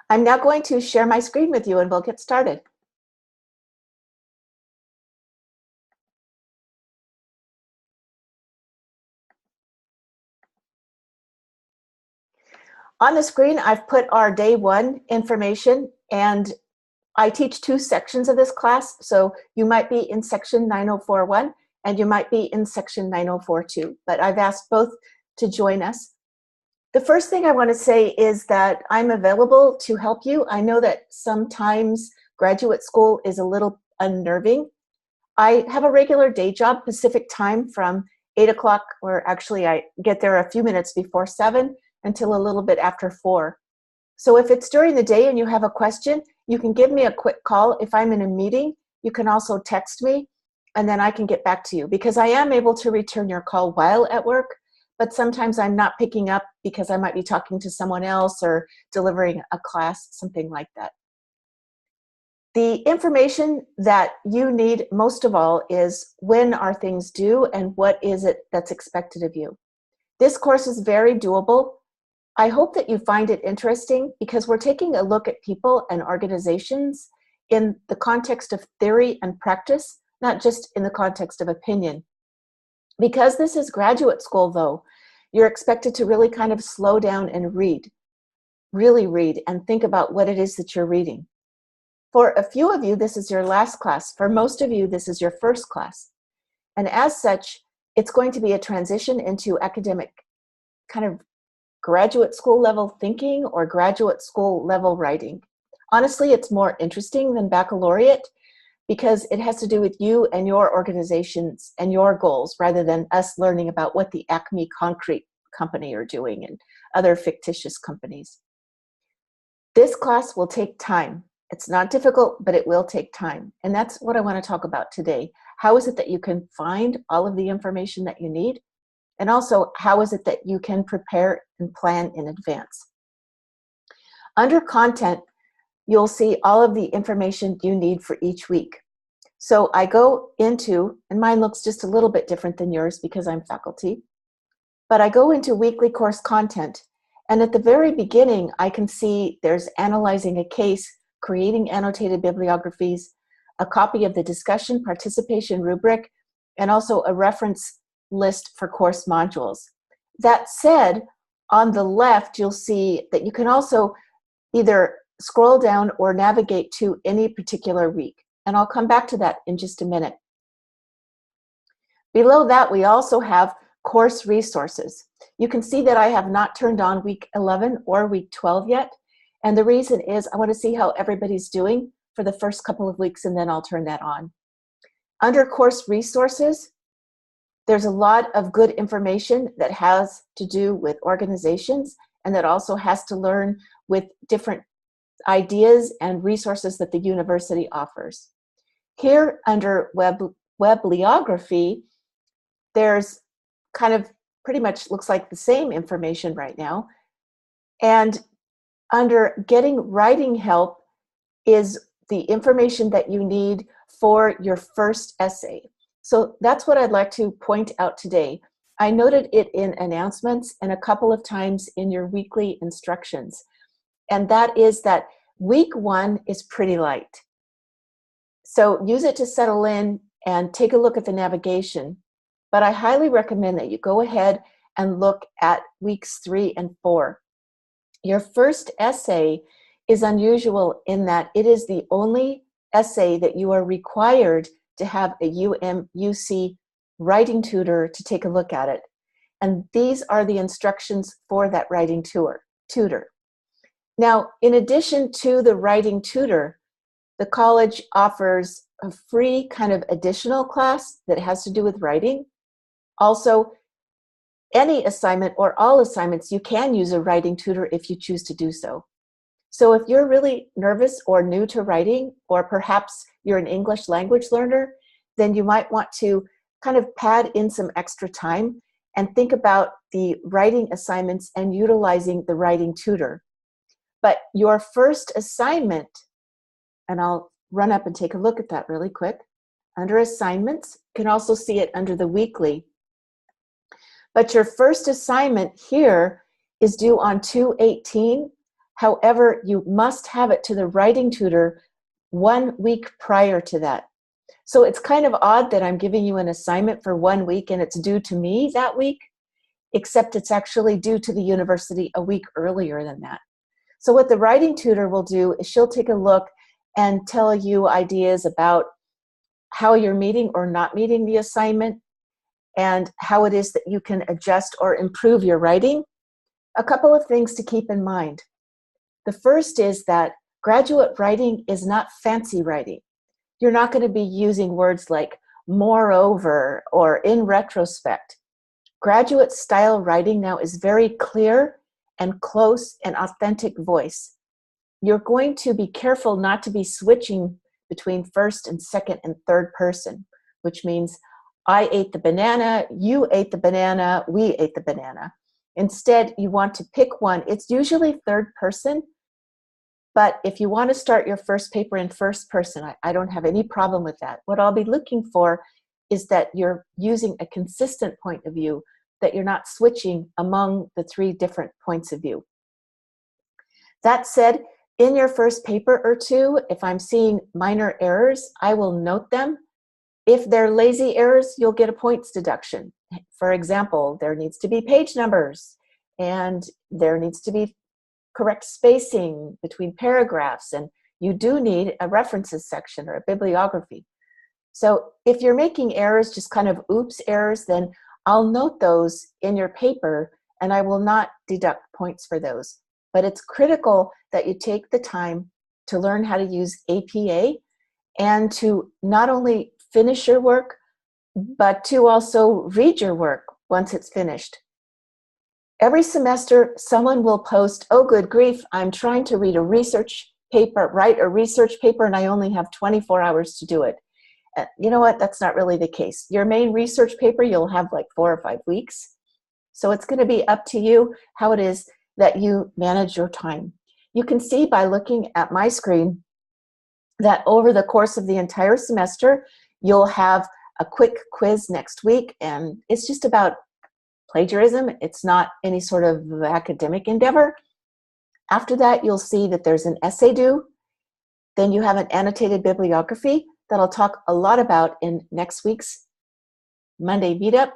I'm now going to share my screen with you and we'll get started. On the screen, I've put our day one information, and I teach two sections of this class. So you might be in section 9041 and you might be in section 9042, but I've asked both to join us. The first thing I want to say is that I'm available to help you. I know that sometimes graduate school is a little unnerving. I have a regular day job, Pacific time, from 8 o'clock, or actually I get there a few minutes before 7 until a little bit after 4. So if it's during the day and you have a question, you can give me a quick call. If I'm in a meeting, you can also text me and then I can get back to you, because I am able to return your call while at work, but sometimes I'm not picking up because I might be talking to someone else or delivering a class, something like that. The information that you need most of all is when are things due and what is it that's expected of you. This course is very doable. I hope that you find it interesting because we're taking a look at people and organizations in the context of theory and practice, not just in the context of opinion. Because this is graduate school, though, you're expected to really kind of slow down and read, really read, and think about what it is that you're reading. For a few of you, this is your last class. For most of you, this is your first class. And as such, it's going to be a transition into academic kind of graduate school level thinking or graduate school level writing. Honestly, it's more interesting than baccalaureate because it has to do with you and your organizations and your goals rather than us learning about what the Acme Concrete Company are doing and other fictitious companies. This class will take time. It's not difficult, but it will take time. And that's what I want to talk about today. How is it that you can find all of the information that you need? And also, how is it that you can prepare and plan in advance? Under content, you'll see all of the information you need for each week. So I go into, and mine looks just a little bit different than yours because I'm faculty, but I go into weekly course content. And at the very beginning, I can see there's analyzing a case, creating annotated bibliographies, a copy of the discussion participation rubric, and also a reference list for course modules. That said, on the left, you'll see that you can also either scroll down or navigate to any particular week. And I'll come back to that in just a minute. Below that, we also have course resources. You can see that I have not turned on week 11 or week 12 yet. And the reason is I want to see how everybody's doing for the first couple of weeks, and then I'll turn that on. Under course resources, there's a lot of good information that has to do with organizations and that also has to learn with different ideas and resources that the university offers. Here under Webliography, there's kind of pretty much looks like the same information right now. And under Getting Writing Help is the information that you need for your first essay. So that's what I'd like to point out today. I noted it in announcements and a couple of times in your weekly instructions. And that is that week 1 is pretty light. So use it to settle in and take a look at the navigation. But I highly recommend that you go ahead and look at weeks 3 and 4. Your first essay is unusual in that it is the only essay that you are required to have a UMUC writing tutor to take a look at it. And these are the instructions for that writing tutor. Now, in addition to the writing tutor, the college offers a free kind of additional class that has to do with writing. Also, any assignment or all assignments, you can use a writing tutor if you choose to do so. So if you're really nervous or new to writing, or perhaps you're an English language learner, then you might want to kind of pad in some extra time and think about the writing assignments and utilizing the writing tutor. But your first assignment, and I'll run up and take a look at that really quick. Under assignments, you can also see it under the weekly. But your first assignment here is due on 2/18. However, you must have it to the writing tutor 1 week prior to that. So it's kind of odd that I'm giving you an assignment for 1 week and it's due to me that week, except it's actually due to the university a week earlier than that. So what the writing tutor will do is she'll take a look and tell you ideas about how you're meeting or not meeting the assignment and how it is that you can adjust or improve your writing. A couple of things to keep in mind. The first is that graduate writing is not fancy writing. You're not going to be using words like moreover or in retrospect. Graduate style writing now is very clear and close and authentic voice. You're going to be careful not to be switching between first and second and third person, which means I ate the banana, you ate the banana, we ate the banana. Instead, you want to pick one. It's usually third person, but if you want to start your first paper in first person, I don't have any problem with that. What I'll be looking for is that you're using a consistent point of view, that you're not switching among the 3 different points of view. That said, in your first paper or 2, if I'm seeing minor errors, I will note them. If they're lazy errors, you'll get a points deduction. For example, there needs to be page numbers, and there needs to be correct spacing between paragraphs, and you do need a references section or a bibliography. So if you're making errors, just kind of oops errors, then I'll note those in your paper and I will not deduct points for those. But it's critical that you take the time to learn how to use APA and to not only finish your work, but to also read your work once it's finished. Every semester, someone will post, oh, good grief, I'm trying to read a research paper, write a research paper, and I only have 24 hours to do it. You know what? That's not really the case. Your main research paper, you'll have like 4 or 5 weeks. So it's going to be up to you how it is that you manage your time. You can see by looking at my screen that over the course of the entire semester, you'll have a quick quiz next week, and it's just about plagiarism. It's not any sort of academic endeavor. After that, you'll see that there's an essay due. Then you have an annotated bibliography that I'll talk a lot about in next week's Monday Meetup.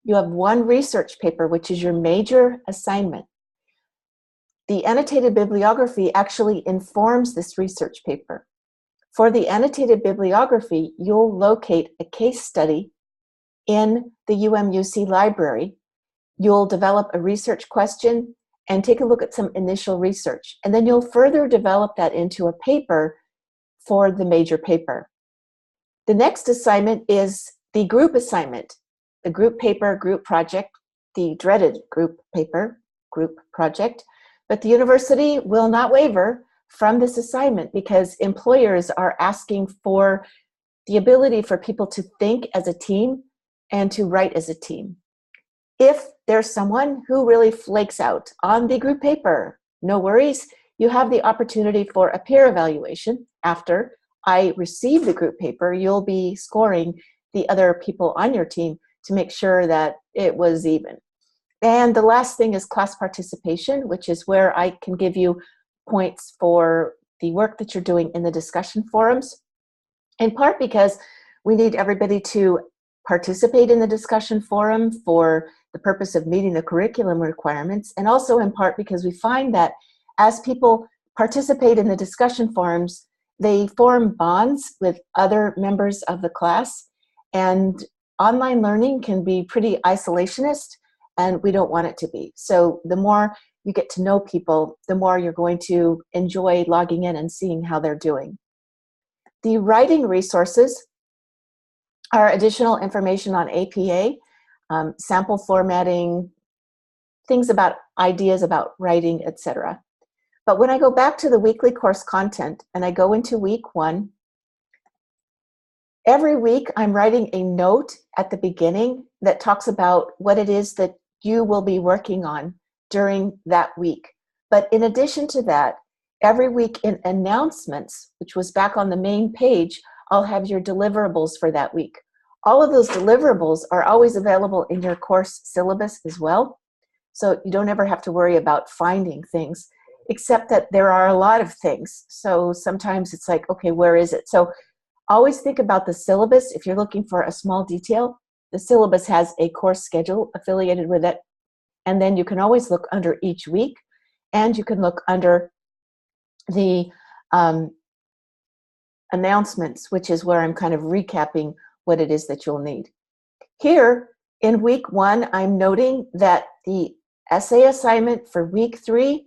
You have 1 research paper, which is your major assignment. The annotated bibliography actually informs this research paper. For the annotated bibliography, you'll locate a case study in the UMUC library. You'll develop a research question and take a look at some initial research. And then you'll further develop that into a paper for the major paper. The next assignment is the group assignment, the group paper, group project, the dreaded group paper, group project. But the university will not waver from this assignment because employers are asking for the ability for people to think as a team and to write as a team. If there's someone who really flakes out on the group paper, no worries. You have the opportunity for a peer evaluation. After I receive the group paper, you'll be scoring the other people on your team to make sure that it was even. And the last thing is class participation, which is where I can give you points for the work that you're doing in the discussion forums, in part because we need everybody to participate in the discussion forum for the purpose of meeting the curriculum requirements, and also in part because we find that as people participate in the discussion forums, they form bonds with other members of the class, and online learning can be pretty isolationist, and we don't want it to be. So the more you get to know people, the more you're going to enjoy logging in and seeing how they're doing. The writing resources are additional information on APA, sample formatting, things about ideas about writing, etc. But when I go back to the weekly course content and I go into week 1, every week I'm writing a note at the beginning that talks about what it is that you will be working on during that week. But in addition to that, every week in announcements, which was back on the main page, I'll have your deliverables for that week. All of those deliverables are always available in your course syllabus as well. So you don't ever have to worry about finding things. except that there are a lot of things. So sometimes it's like, okay, where is it? So always think about the syllabus. If you're looking for a small detail, the syllabus has a course schedule affiliated with it. And then you can always look under each week, and you can look under the announcements, which is where I'm kind of recapping what it is that you'll need. Here in week 1, I'm noting that the essay assignment for week 3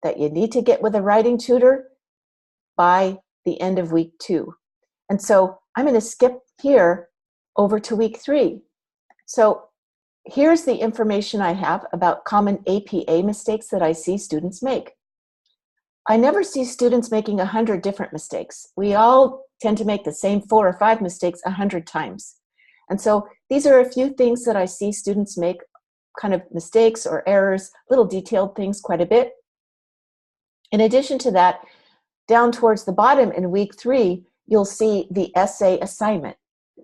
that you need to get with a writing tutor by the end of week 2. And so I'm going to skip here over to week 3. So here's the information I have about common APA mistakes that I see students make. I never see students making 100 different mistakes. We all tend to make the same 4 or 5 mistakes 100 times. And so these are a few things that I see students make, kind of mistakes or errors, little detailed things quite a bit. In addition to that, down towards the bottom in week 3, you'll see the essay assignment.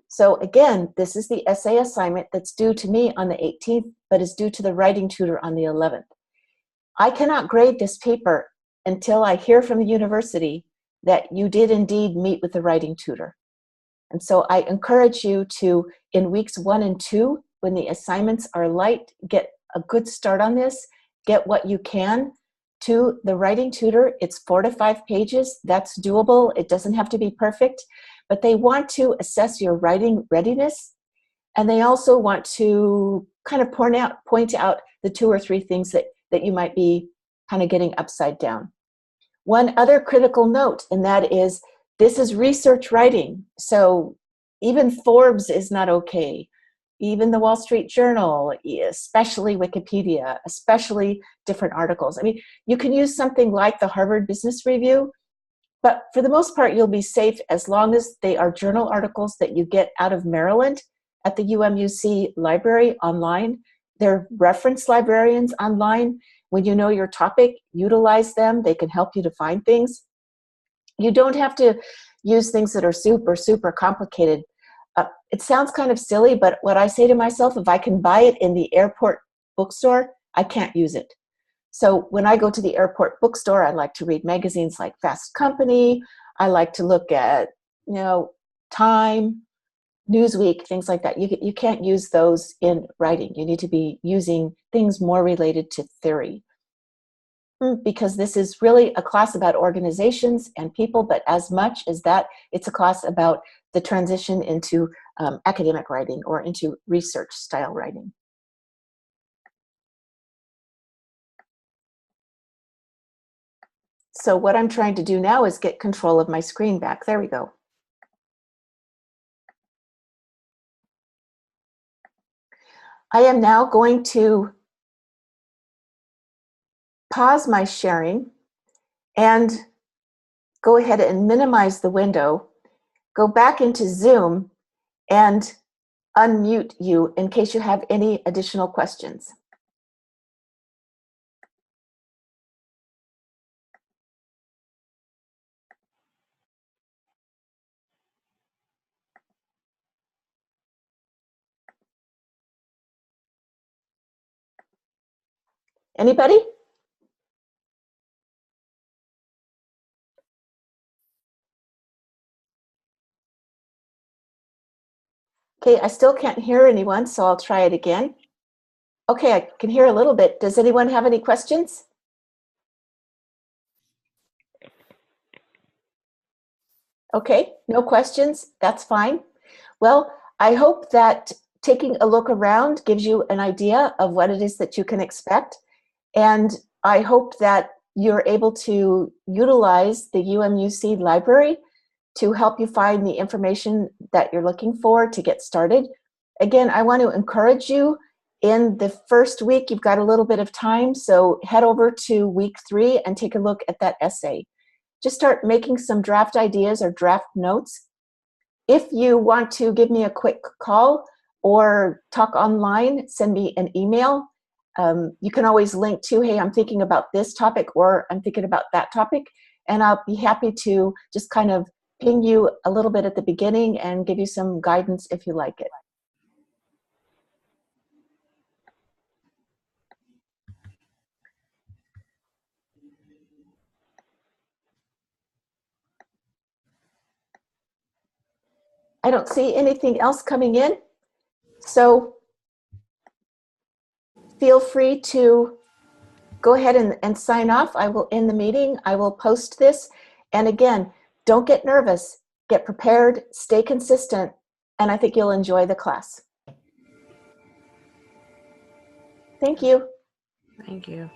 So again, this is the essay assignment that's due to me on the 18th, but is due to the writing tutor on the 11th. I cannot grade this paper until I hear from the university that you did indeed meet with the writing tutor. And so I encourage you to, in weeks 1 and 2, when the assignments are light, get a good start on this, get what you can to the writing tutor. It's 4 to 5 pages. That's doable. It doesn't have to be perfect, but they want to assess your writing readiness. And they also want to kind of point out the 2 or 3 things that you might be kind of getting upside down. One other critical note, and that is, this is research writing. So even Forbes is not okay. Even the Wall Street Journal, especially Wikipedia, especially different articles. I mean, you can use something like the Harvard Business Review, but for the most part, you'll be safe as long as they are journal articles that you get out of Maryland at the UMUC library online. They're reference librarians online. When you know your topic, utilize them. They can help you to find things. You don't have to use things that are super, super complicated. It sounds kind of silly, but what I say to myself, if I can buy it in the airport bookstore, I can't use it. So when I go to the airport bookstore, I like to read magazines like Fast Company. I like to look at, Time, Newsweek, things like that. You can't use those in writing. You need to be using things more related to theory, because this is really a class about organizations and people, but as much as that, it's a class about the transition into academic writing or into research style writing. So what I'm trying to do now is get control of my screen back. There we go. I am now going to pause my sharing and go ahead and minimize the window, go back into Zoom, and unmute you in case you have any additional questions. Anybody? Okay, I still can't hear anyone, so I'll try it again. Okay, I can hear a little bit. Does anyone have any questions? Okay, no questions. That's fine. Well, I hope that taking a look around gives you an idea of what it is that you can expect. And I hope that you're able to utilize the UMUC library to help you find the information that you're looking for to get started. Again, I want to encourage you, in the first week, you've got a little bit of time, so head over to week 3 and take a look at that essay. Just start making some draft ideas or draft notes. If you want to give me a quick call or talk online, send me an email. You can always link to, hey, I'm thinking about this topic, or I'm thinking about that topic, and I'll be happy to just kind of ping you a little bit at the beginning and give you some guidance if you like it. I don't see anything else coming in. So feel free to go ahead and sign off. I will end the meeting. I will post this. And again, don't get nervous. Get prepared, stay consistent, and I think you'll enjoy the class. Thank you. Thank you.